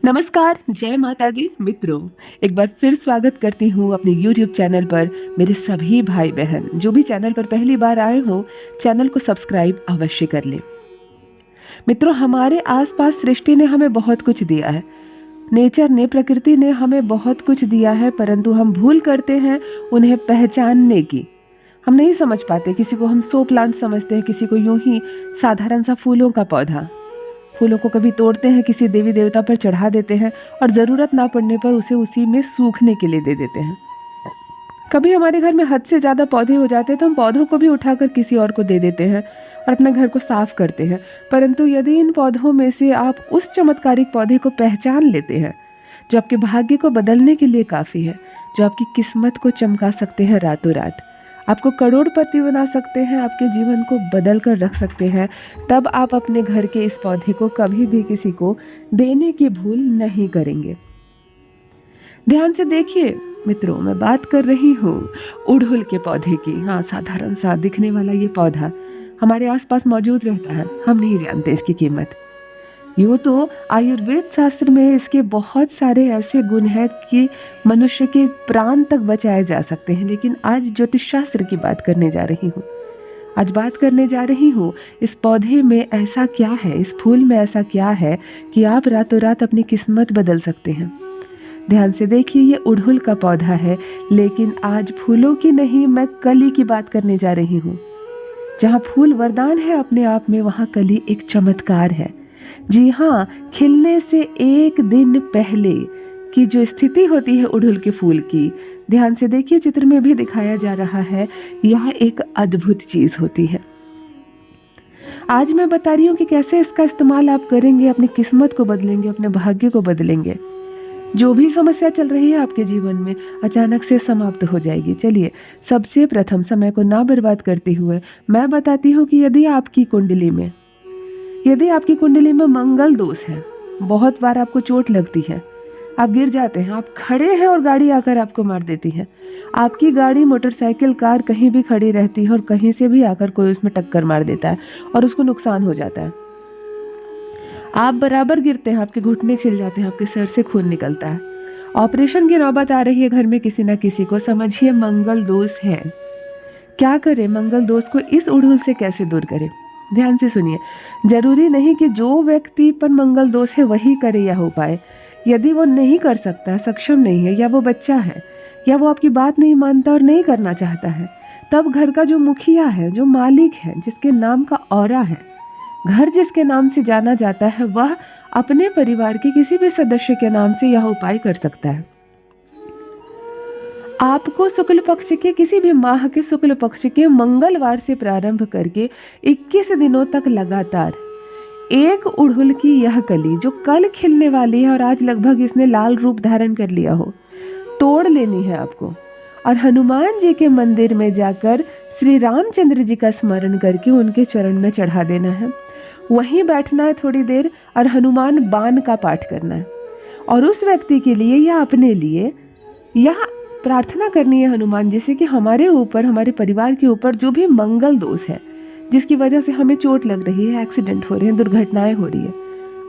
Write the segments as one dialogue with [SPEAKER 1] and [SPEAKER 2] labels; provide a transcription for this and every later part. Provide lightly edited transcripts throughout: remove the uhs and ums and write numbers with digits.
[SPEAKER 1] नमस्कार, जय माता दी मित्रों। एक बार फिर स्वागत करती हूँ अपने YouTube चैनल पर। मेरे सभी भाई बहन जो भी चैनल पर पहली बार आए हो, चैनल को सब्सक्राइब अवश्य कर लें। मित्रों, हमारे आसपास सृष्टि ने हमें बहुत कुछ दिया है। नेचर ने, प्रकृति ने हमें बहुत कुछ दिया है, परंतु हम भूल करते हैं उन्हें पहचानने की। हम नहीं समझ पाते। किसी को हम शो प्लांट समझते हैं, किसी को यूं ही साधारण सा फूलों का पौधा। फूलों को कभी तोड़ते हैं, किसी देवी देवता पर चढ़ा देते हैं और ज़रूरत ना पड़ने पर उसे उसी में सूखने के लिए दे देते हैं। कभी हमारे घर में हद से ज़्यादा पौधे हो जाते हैं तो हम पौधों को भी उठाकर किसी और को दे देते हैं और अपने घर को साफ करते हैं। परंतु यदि इन पौधों में से आप उस चमत्कारिक पौधे को पहचान लेते हैं जो आपके भाग्य को बदलने के लिए काफ़ी है, जो आपकी किस्मत को चमका सकते हैं रातों रात, आपको करोड़पति बना सकते हैं, आपके जीवन को बदल कर रख सकते हैं, तब आप अपने घर के इस पौधे को कभी भी किसी को देने की भूल नहीं करेंगे। ध्यान से देखिए मित्रों, मैं बात कर रही हूँ उड़हुल के पौधे की। हाँ, साधारण सा दिखने वाला ये पौधा हमारे आसपास मौजूद रहता है, हम नहीं जानते इसकी कीमत। यूँ तो आयुर्वेद शास्त्र में इसके बहुत सारे ऐसे गुण हैं कि मनुष्य के प्राण तक बचाए जा सकते हैं, लेकिन आज ज्योतिष शास्त्र की बात करने जा रही हूँ। आज बात करने जा रही हूँ इस पौधे में ऐसा क्या है, इस फूल में ऐसा क्या है कि आप रातों रात अपनी किस्मत बदल सकते हैं। ध्यान से देखिए, ये उड़हुल का पौधा है, लेकिन आज फूलों की नहीं, मैं कली की बात करने जा रही हूँ। जहाँ फूल वरदान है अपने आप में, वहाँ कली एक चमत्कार है। जी हाँ, खिलने से एक दिन पहले की जो स्थिति होती है उड़हुल के फूल की, ध्यान से देखिए, चित्र में भी दिखाया जा रहा है, यह एक अद्भुत चीज होती है। आज मैं बता रही हूँ कि कैसे इसका इस्तेमाल आप करेंगे, अपनी किस्मत को बदलेंगे, अपने भाग्य को बदलेंगे। जो भी समस्या चल रही है आपके जीवन में, अचानक से समाप्त हो जाएगी। चलिए, सबसे प्रथम समय को ना बर्बाद करते हुए मैं बताती हूँ कि यदि आपकी कुंडली में मंगल दोष है, बहुत बार आपको चोट लगती है, आप गिर जाते हैं, आप खड़े हैं और गाड़ी आकर आपको मार देती है, आपकी गाड़ी, मोटरसाइकिल, कार कहीं भी खड़ी रहती है और कहीं से भी आकर कोई उसमें टक्कर मार देता है और उसको नुकसान हो जाता है। आप बराबर गिरते हैं, आपके घुटने छिल जाते हैं, आपके सर से खून निकलता है, ऑपरेशन की नौबत आ रही है घर में किसी न किसी को, समझिए मंगल दोष है। क्या करें, मंगल दोष को इस उड़हुल से कैसे दूर करें? ध्यान से सुनिए। जरूरी नहीं कि जो व्यक्ति पर मंगल दोष है वही करे यह उपाय। यदि वो नहीं कर सकता, सक्षम नहीं है, या वो बच्चा है, या वो आपकी बात नहीं मानता और नहीं करना चाहता है, तब घर का जो मुखिया है, जो मालिक है, जिसके नाम का औरा है, घर जिसके नाम से जाना जाता है, वह अपने परिवार के किसी भी सदस्य के नाम से यह उपाय कर सकता है। आपको शुक्ल पक्ष के किसी भी माह के शुक्ल पक्ष के मंगलवार से प्रारंभ करके 21 दिनों तक लगातार एक उड़हुल की यह कली, जो कल खिलने वाली है और आज लगभग इसने लाल रूप धारण कर लिया हो, तोड़ लेनी है आपको और हनुमान जी के मंदिर में जाकर श्री रामचंद्र जी का स्मरण करके उनके चरण में चढ़ा देना है। वहीं बैठना है थोड़ी देर और हनुमान बाण का पाठ करना है और उस व्यक्ति के लिए या अपने लिए यह प्रार्थना करनी है हनुमान जी से कि हमारे ऊपर, हमारे परिवार के ऊपर जो भी मंगल दोष है, जिसकी वजह से हमें चोट लग रही है, एक्सीडेंट हो रहे हैं, दुर्घटनाएं हो रही है,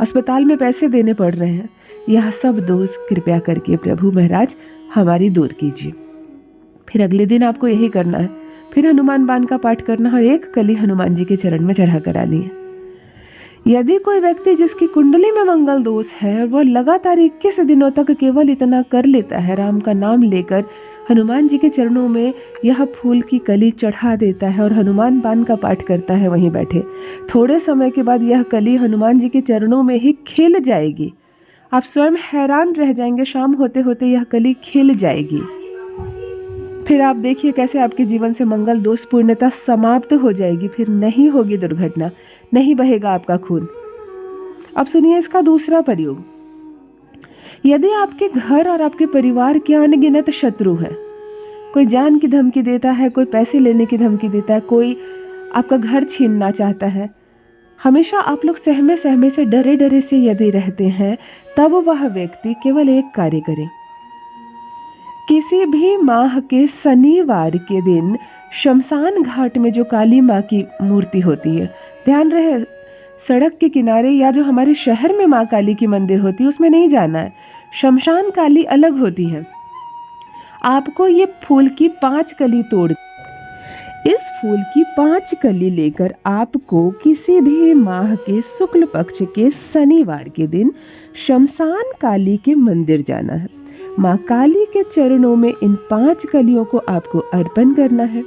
[SPEAKER 1] अस्पताल में पैसे देने पड़ रहे हैं, यह सब दोष कृपया करके प्रभु महाराज हमारी दूर कीजिए। फिर अगले दिन आपको यही करना है, फिर हनुमान बाण का पाठ करना है और एक कली हनुमान जी के चरण में चढ़ा कर आनी है। यदि कोई व्यक्ति जिसकी कुंडली में मंगल दोष है, वह लगातार 21 दिनों तक केवल इतना कर लेता है, राम का नाम लेकर हनुमान जी के चरणों में यह फूल की कली चढ़ा देता है और हनुमान बाण का पाठ करता है वहीं बैठे, थोड़े समय के बाद यह कली हनुमान जी के चरणों में ही खिल जाएगी। आप स्वयं हैरान रह जाएंगे, शाम होते होते यह कली खिल जाएगी। फिर आप देखिए कैसे आपके जीवन से मंगल दोष पूर्णतः समाप्त हो जाएगी। फिर नहीं होगी दुर्घटना, नहीं बहेगा आपका खून। अब सुनिए इसका दूसरा प्रयोग। यदि आपके घर और आपके परिवार के अनगिनत शत्रु हैं, कोई जान की धमकी देता है, कोई पैसे लेने की धमकी देता है, कोई आपका घर छीनना चाहता है, हमेशा आप लोग सहमे सहमे से, डरे डरे से यदि रहते हैं, तब वह व्यक्ति केवल एक कार्य करे। किसी भी माह के शनिवार के दिन शमशान घाट में जो काली माँ की मूर्ति होती है, ध्यान रहे, सड़क के किनारे या जो हमारे शहर में माँ काली की मंदिर होती है उसमें नहीं जाना है। शमशान काली अलग होती है। आपको ये फूल की 5 कली तोड़, इस फूल की 5 कली लेकर आपको किसी भी माह के शुक्ल पक्ष के शनिवार के दिन शमशान काली के मंदिर जाना है। माँ काली के चरणों में इन 5 कलियों को आपको अर्पण करना है।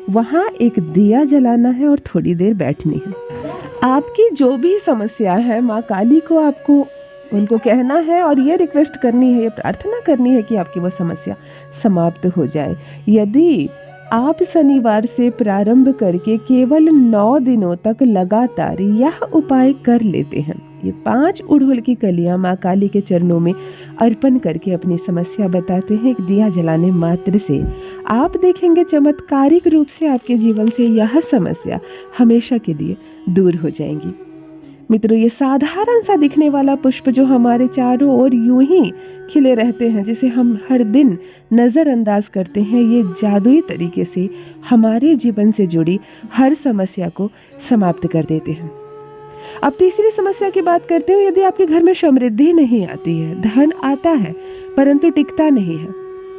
[SPEAKER 1] वहाँ एक दिया जलाना है और थोड़ी देर बैठनी है। आपकी जो भी समस्या है माँ काली को आपको उनको कहना है और ये रिक्वेस्ट करनी है, ये प्रार्थना करनी है कि आपकी वो समस्या समाप्त हो जाए। यदि आप शनिवार से प्रारंभ करके केवल 9 दिनों तक लगातार यह उपाय कर लेते हैं, ये 5 उड़हुल की कलियां माँ काली के चरणों में अर्पण करके अपनी समस्या बताते हैं, एक दिया जलाने मात्र से आप देखेंगे चमत्कारिक रूप से आपके जीवन से यह समस्या हमेशा के लिए दूर हो जाएंगी। मित्रों, ये साधारण सा दिखने वाला पुष्प जो हमारे चारों ओर यूं ही खिले रहते हैं, जिसे हम हर दिन नज़रअंदाज करते हैं, ये जादुई तरीके से हमारे जीवन से जुड़ी हर समस्या को समाप्त कर देते हैं। अब तीसरी समस्या की बात करते हैं। यदि आपके घर में समृद्धि नहीं आती है, धन आता है परंतु टिकता नहीं है,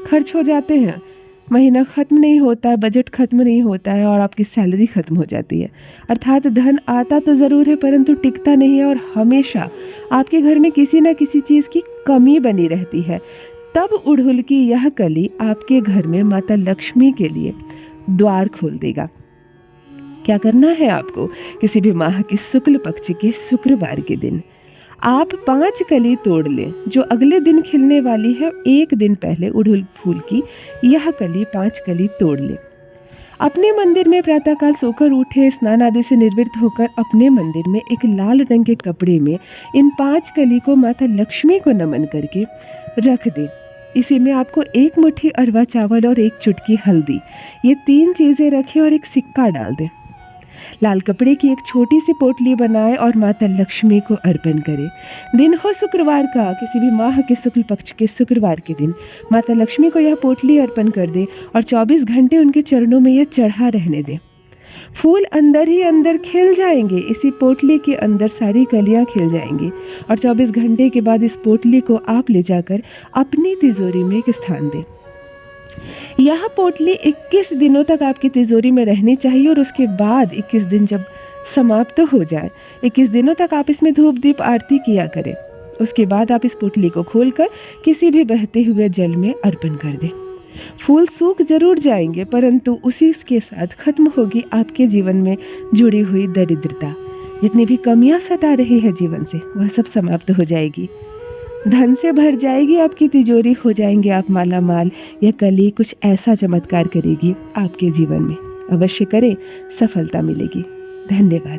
[SPEAKER 1] खर्च हो जाते हैं, महीना ख़त्म नहीं होता है, बजट ख़त्म नहीं होता है और आपकी सैलरी ख़त्म हो जाती है, अर्थात धन आता तो ज़रूर है परंतु टिकता नहीं है और हमेशा आपके घर में किसी न किसी चीज़ की कमी बनी रहती है, तब उड़हुल की यह कली आपके घर में माता लक्ष्मी के लिए द्वार खोल देगा। क्या करना है आपको? किसी भी माह के शुक्ल पक्ष के शुक्रवार के दिन आप 5 कली तोड़ लें जो अगले दिन खिलने वाली है। एक दिन पहले उड़हुल फूल की यह कली 5 कली तोड़ लें। अपने मंदिर में प्रातःकाल सोकर उठे, स्नान आदि से निर्वृत्त होकर अपने मंदिर में एक लाल रंग के कपड़े में इन 5 कली को माता लक्ष्मी को नमन करके रख दें। इसी में आपको 1 मुट्ठी अरवा चावल और 1 चुटकी हल्दी, ये 3 चीज़ें रखें और एक सिक्का डाल दें। लाल कपड़े की एक छोटी सी पोटली बनाएं और माता लक्ष्मी को अर्पण करें। दिन हो शुक्रवार का, किसी भी माह के शुक्ल पक्ष के शुक्रवार के दिन माता लक्ष्मी को यह पोटली अर्पण कर दें और 24 घंटे उनके चरणों में यह चढ़ा रहने दें। फूल अंदर ही अंदर खिल जाएंगे, इसी पोटली के अंदर सारी कलियां खिल जाएंगी और 24 घंटे के बाद इस पोटली को आप ले जाकर अपनी तिजोरी में एक स्थान दें। यह पोटली 21 दिनों तक आपकी तिजोरी में रहनी चाहिए और उसके बाद 21 दिन जब समाप्त हो जाए, 21 दिनों तक आप इसमें धूप दीप आरती किया करें। उसके बाद आप इस पोटली को खोलकर किसी भी बहते हुए जल में अर्पण कर दें। फूल सूख जरूर जाएंगे परंतु उसी के साथ खत्म होगी आपके जीवन में जुड़ी हुई दरिद्रता। जितनी भी कमियां सता रही है जीवन से, वह सब समाप्त हो जाएगी। धन से भर जाएगी आपकी तिजोरी, हो जाएंगे आप माला माल। यह कली कुछ ऐसा चमत्कार करेगी आपके जीवन में। अवश्य करें, सफलता मिलेगी। धन्यवाद।